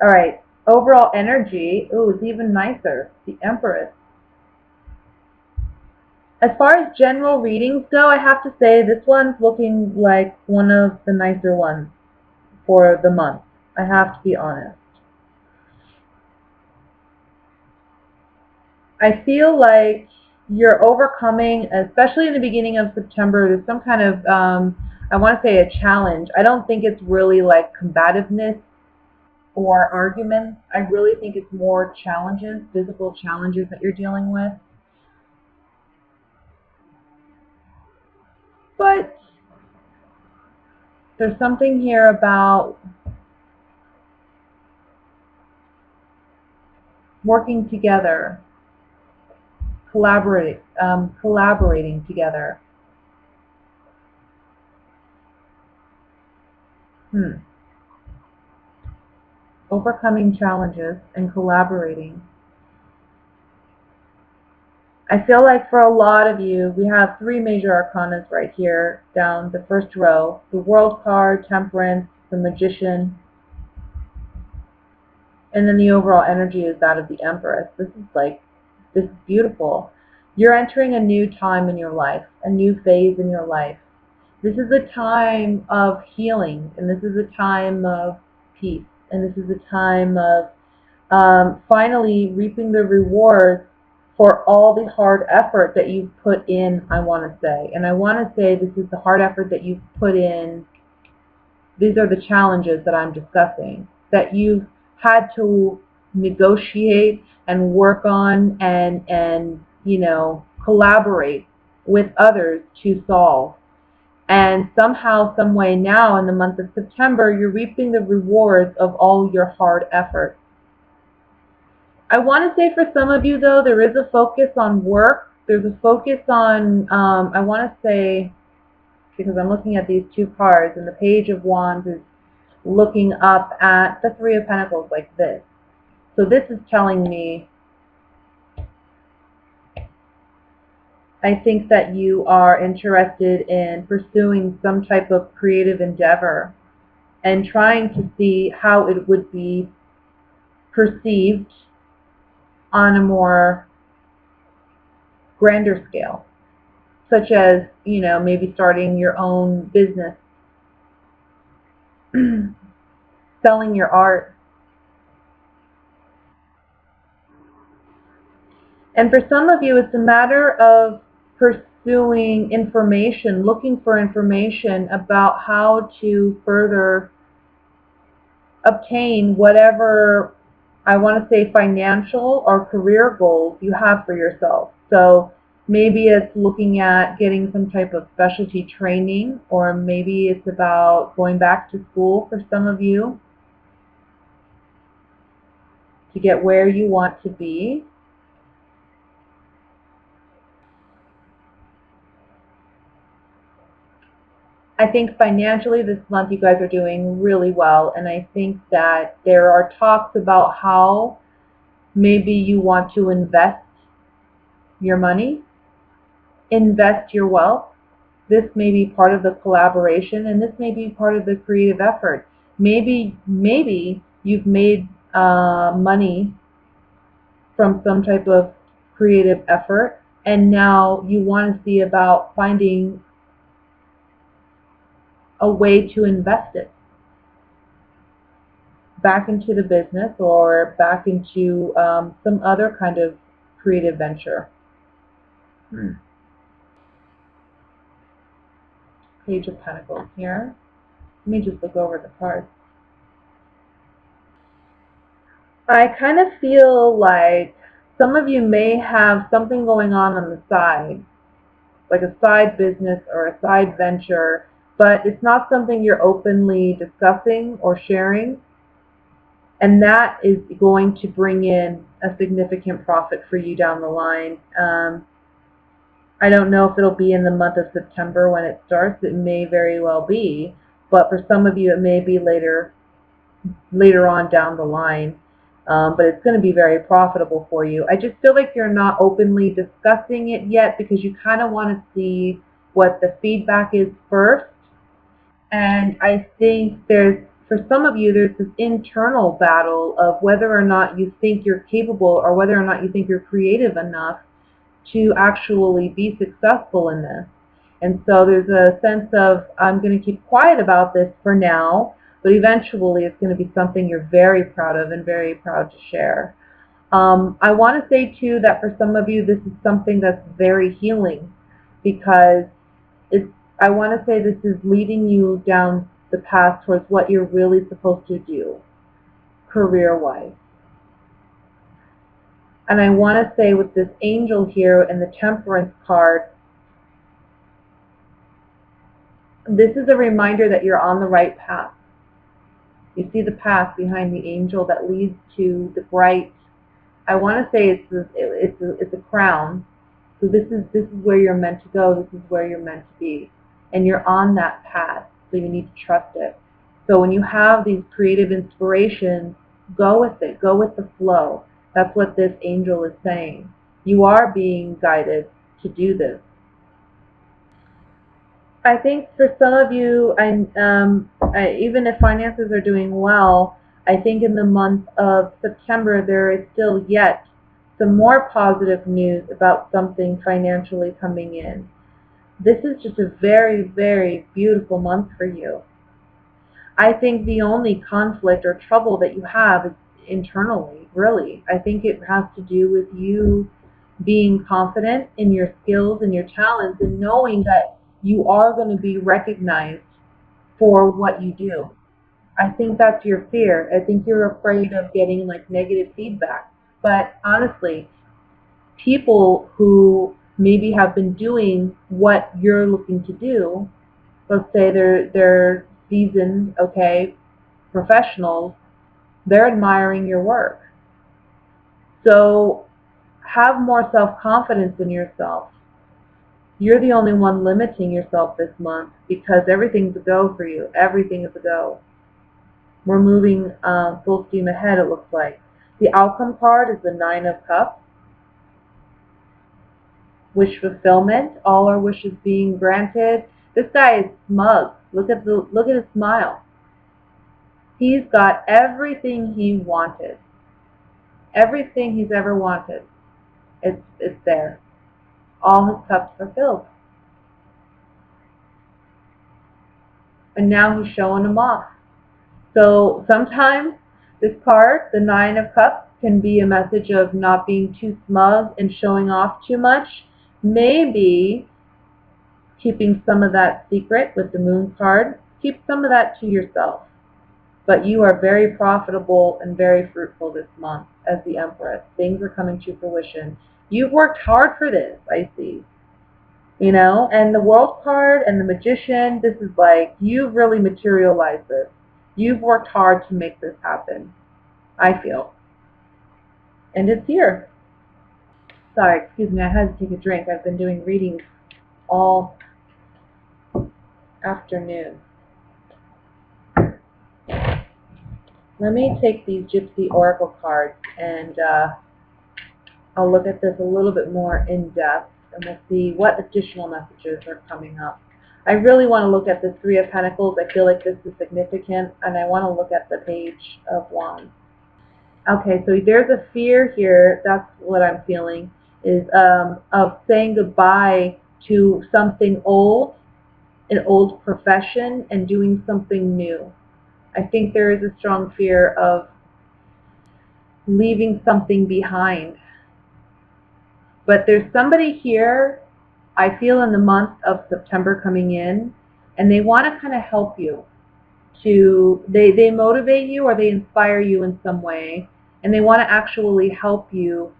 All right. Overall energy. Ooh, it's even nicer. The Empress. As far as general readings go, I have to say this one's looking like one of the nicer ones for the month. I have to be honest. I feel like you're overcoming, especially in the beginning of September, there's some kind of, I want to say a challenge. I don't think it's really like combativeness or arguments. I really think it's more challenges, physical challenges that you're dealing with. But there's something here about working together, collaborating together. Overcoming challenges and collaborating. I feel like for a lot of you, we have three major arcanas right here down the first row. The World card, Temperance, the Magician, and then the overall energy is that of the Empress. This is beautiful. You're entering a new time in your life, a new phase in your life. This is a time of healing, and this is a time of peace, and this is a time of finally reaping the rewards for all the hard effort that you've put in, I want to say. And I want to say this is the hard effort that you've put in. These are the challenges that I'm discussing, that you've had to negotiate and work on and collaborate with others to solve. And somehow, some way now in the month of September, you're reaping the rewards of all your hard effort. I want to say for some of you, though, there is a focus on work. There's a focus on, I want to say, because I'm looking at these two cards, and the Page of Wands is looking up at the Three of Pentacles like this. So this is telling me, I think that you are interested in pursuing some type of creative endeavor and trying to see how it would be perceived on a more grander scale, such as, maybe starting your own business, selling your art. And for some of you, it's a matter of pursuing information, looking for information about how to further obtain whatever, I want to say, financial or career goals you have for yourself. So maybe it's looking at getting some type of specialty training, or maybe it's about going back to school for some of you to get where you want to be. I think financially this month you guys are doing really well, and I think that there are talks about how maybe you want to invest your money, invest your wealth. This may be part of the collaboration, and this may be part of the creative effort. Maybe you've made money from some type of creative effort, and now you want to see about finding a way to invest it back into the business or back into some other kind of creative venture. Page of Pentacles here. Let me just look over the cards. I kind of feel like some of you may have something going on the side, like a side business or a side venture, but it's not something you're openly discussing or sharing. And that is going to bring in a significant profit for you down the line. I don't know if it'll be in the month of September when it starts. It may very well be, but for some of you it may be later on down the line. But it's going to be very profitable for you. I just feel like you're not openly discussing it yet because you kind of want to see what the feedback is first. And I think there's for some of you, there's this internal battle of whether or not you think you're capable or whether or not you think you're creative enough to actually be successful in this. And so there's a sense of, I'm going to keep quiet about this for now, but eventually it's going to be something you're very proud of and very proud to share. I want to say, too, that for some of you, this is something that's very healing, because I want to say this is leading you down the path towards what you're really supposed to do, career-wise. And I want to say with this angel here and the Temperance card, this is a reminder that you're on the right path. You see the path behind the angel that leads to the bright. I want to say it's a crown. So this is where you're meant to go. This is where you're meant to be, and you're on that path. So you need to trust it. So when you have these creative inspirations, go with it. Go with the flow. That's what this angel is saying. You are being guided to do this. I think for some of you, even if finances are doing well, I think in the month of September there is still yet some more positive news about something financially coming in. This is just a very, very beautiful month for you. I think the only conflict or trouble that you have is internally, really. I think it has to do with you being confident in your skills and your talents and knowing that you are going to be recognized for what you do. I think that's your fear. I think you're afraid of getting like negative feedback. But honestly, people who maybe have been doing what you're looking to do, let's say they're seasoned, okay, professionals, they're admiring your work. So have more self-confidence in yourself. You're the only one limiting yourself this month because everything's a go for you. Everything is a go. We're moving full steam ahead, it looks like. The outcome card is the Nine of Cups. Wish fulfillment. All our wishes being granted. This guy is smug. Look at his smile. He's got everything he wanted. Everything he's ever wanted. It's there. All his cups are filled. And now he's showing them off. So sometimes this card, the Nine of Cups, can be a message of not being too smug and showing off too much. Maybe keeping some of that secret with the Moon card. Keep some of that to yourself. But you are very profitable and very fruitful this month as the Empress. Things are coming to fruition. You've worked hard for this, I see. You know, and the World card and the Magician, this is like, you've really materialized this. You've worked hard to make this happen, I feel. And it's here. Sorry, excuse me, I had to take a drink. I've been doing readings all afternoon. Let me take these Gypsy Oracle cards and I'll look at this a little bit more in depth and we'll see what additional messages are coming up. I really want to look at the Three of Pentacles. I feel like this is significant, and I want to look at the Page of Wands. Okay, so there's a fear here, that's what I'm feeling, is of saying goodbye to something old, an old profession, and doing something new. I think there is a strong fear of leaving something behind. But there's somebody here, I feel, in the month of September coming in, and they want to kind of help you. They motivate you or they inspire you in some way, and they want to actually help you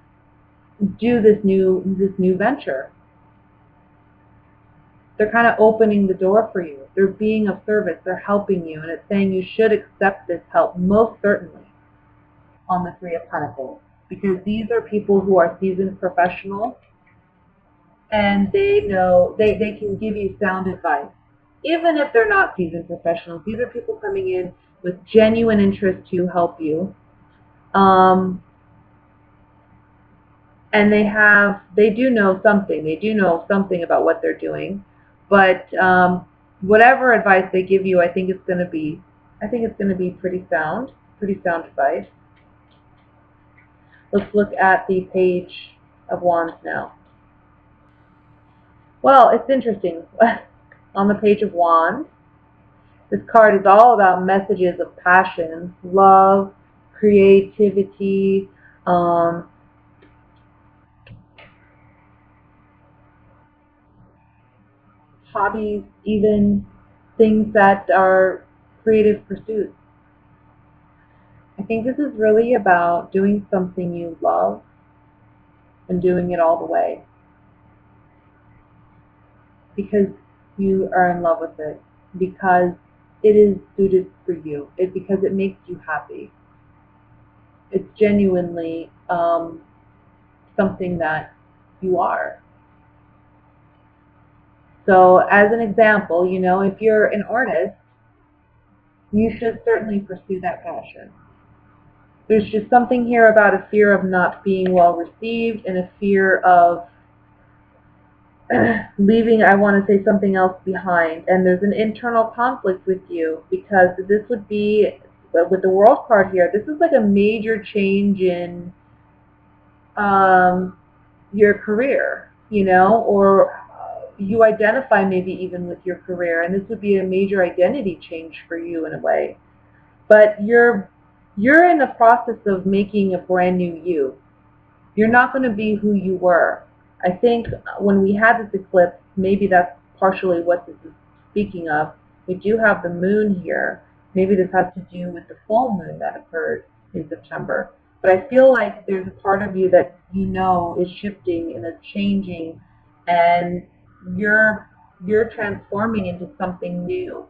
do this new venture. They're kind of opening the door for you. They're being of service. They're helping you, and it's saying you should accept this help, most certainly, on the Three of Pentacles. Because these are people who are seasoned professionals, and they know, they can give you sound advice. Even if they're not seasoned professionals, these are people coming in with genuine interest to help you. And they do know something. They do know something about what they're doing. But whatever advice they give you, I think it's going to be I think it's going to be pretty sound advice. Let's look at the Page of Wands now. Well, it's interesting. On the Page of Wands, this card is all about messages of passion, love, creativity, hobbies, even things that are creative pursuits. I think this is really about doing something you love and doing it all the way because you are in love with it, because it is suited for you, because it makes you happy. It's genuinely something that you are. So as an example, if you're an artist, you should certainly pursue that passion. There's just something here about a fear of not being well received and a fear of leaving, I want to say, something else behind. And there's an internal conflict with you because this would be, with the World card here, this is like a major change in your career, or you identify maybe even with your career, and this would be a major identity change for you in a way. But you're in the process of making a brand new you. You're not going to be who you were. I think when we had this eclipse, maybe that's partially what this is speaking of. We do have the moon here. Maybe this has to do with the full moon that occurred in September. But I feel like there's a part of you that is shifting and is changing, and you're transforming into something new.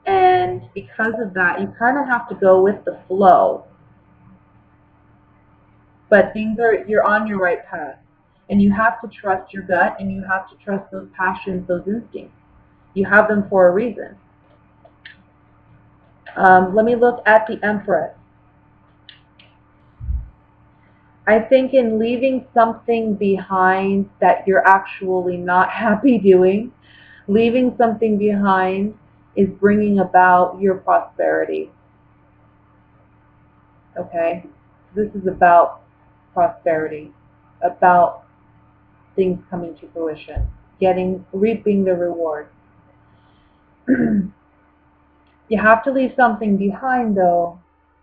And because of that, you kind of have to go with the flow. But you're on your right path. And you have to trust your gut, and you have to trust those passions, those instincts. You have them for a reason. Let me look at the Empress. I think in leaving something behind that you're actually not happy doing, leaving something behind is bringing about your prosperity. Okay? This is about prosperity, about things coming to fruition, reaping the reward. You have to leave something behind, though.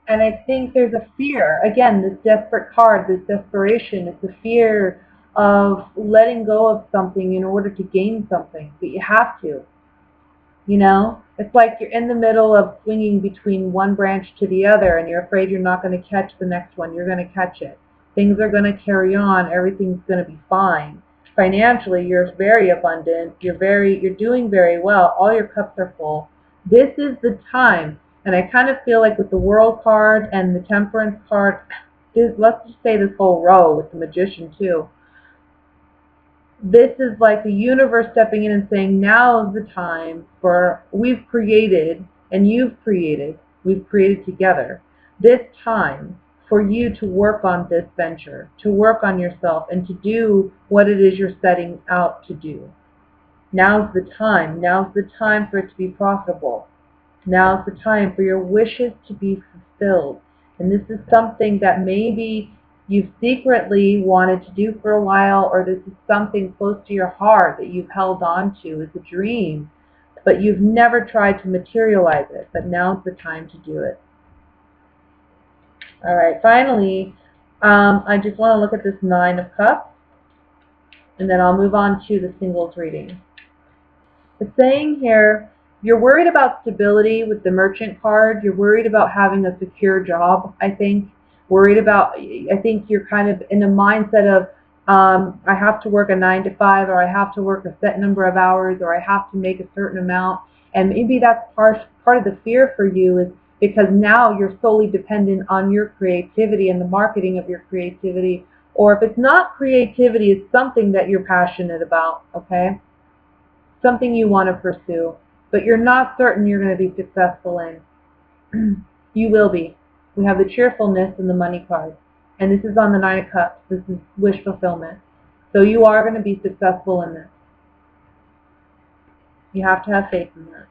And I think there's a fear. Again, this desperate card, this desperation, it's a fear of letting go of something in order to gain something. But you have to. It's like you're in the middle of swinging between one branch to the other, and you're afraid you're not going to catch the next one. You're going to catch it. Things are going to carry on. Everything's going to be fine. Financially, you're very abundant. You're doing very well. All your cups are full. This is the time. And I kind of feel like with the World card and the Temperance card, let's just say this whole row with the Magician too. This is like the universe stepping in and saying, now is the time we've created, and you've created, we've created together, this time for you to work on this venture, to work on yourself, and to do what it is you're setting out to do. Now's the time. Now's the time for it to be profitable. Now's the time for your wishes to be fulfilled. And this is something that maybe you've secretly wanted to do for a while, or this is something close to your heart that you've held on to as a dream, but you've never tried to materialize it. But now's the time to do it. All right, finally, I just want to look at this Nine of Cups, and then I'll move on to the singles reading. It's saying here, you're worried about stability with the Merchant card. You're worried about having a secure job, I think. I think you're kind of in a mindset of, I have to work a 9 to 5, or I have to work a set number of hours, or I have to make a certain amount. And maybe that's part of the fear for you, is because now you're solely dependent on your creativity and the marketing of your creativity. Or if it's not creativity, it's something that you're passionate about, okay? Something you want to pursue, but you're not certain you're going to be successful in. You will be. We have the cheerfulness and the money card. And this is on the Nine of Cups. This is wish fulfillment. So you are going to be successful in this. You have to have faith in that.